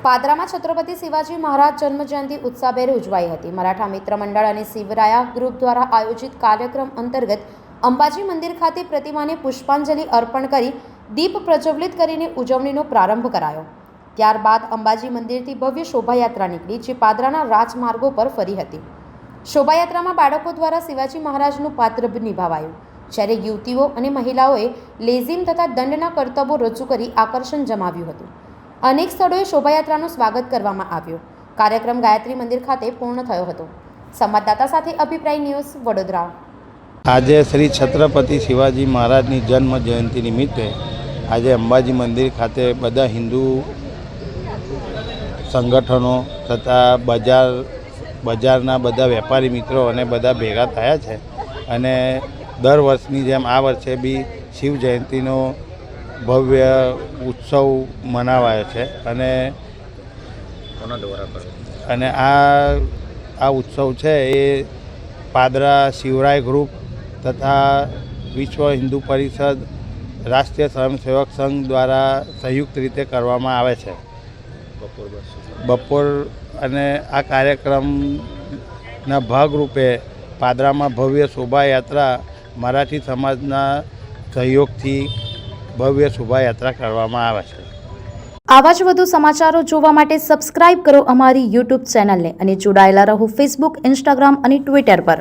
પાદરામાં છત્રપતિ શિવાજી મહારાજ જન્મજયંતિ ઉત્સાહભેર ઉજવાઈ હતી। મરાઠા મિત્ર મંડળ અને શિવરાયા ગ્રુપ દ્વારા આયોજિત કાર્યક્રમ અંતર્ગત અંબાજી મંદિર ખાતે પ્રતિમાને પુષ્પાંજલિ અર્પણ કરી દીપ પ્રજ્વલિત કરીને ઉજવણીનો પ્રારંભ કરાયો। ત્યારબાદ અંબાજી મંદિરથી ભવ્ય શોભાયાત્રા નીકળી જે પાદરાના રાજમાર્ગો પર ફરી હતી। શોભાયાત્રામાં બાળકો દ્વારા શિવાજી મહારાજનું પાત્ર નિભાવાયું, જ્યારે યુવતીઓ અને મહિલાઓએ લેઝીમ તથા દંડના કરતબો રજૂ કરી આકર્ષણ જમાવ્યું હતું। અનેક સ્થળોએ શોભાયાત્રાનું સ્વાગત કરવામાં આવ્યું। કાર્યક્રમ ગાયત્રી મંદિર ખાતે પૂર્ણ થયો હતો। સંવાદદાતા સાથે અભિપ્રાય ન્યૂઝ વડોદરા। આજે શ્રી છત્રપતિ શિવાજી મહારાજની જન્મ જયંતિ નિમિત્તે આજે અંબાજી મંદિર ખાતે બધા હિન્દુ સંગઠનો તથા બજારના બધા વેપારી મિત્રો અને બધા ભેગા થયા છે અને દર વર્ષની જેમ આ વર્ષે બી શિવ જયંતિનો ભવ્ય ઉત્સવ મનાવાયો છે અને આ ઉત્સવ છે એ પાદરા શિવરાય ગ્રુપ તથા વિશ્વ હિન્દુ પરિષદ રાષ્ટ્રીય સ્વયંસેવક સંઘ દ્વારા સંયુક્ત રીતે કરવામાં આવે છે। બપોર અને આ કાર્યક્રમના ભાગરૂપે પાદરામાં ભવ્ય શોભાયાત્રા મરાઠી સમાજના સહયોગથી ભવ્ય શોભાયાત્રા કરવામાં આવે છે। આવા જ વધુ સમાચારો જોવા માટે સબસ્ક્રાઇબ કરો અમારી યુટ્યુબ ચેનલને અને જોડાયેલા રહો ફેસબુક, ઇન્સ્ટાગ્રામ અને ટ્વિટર પર।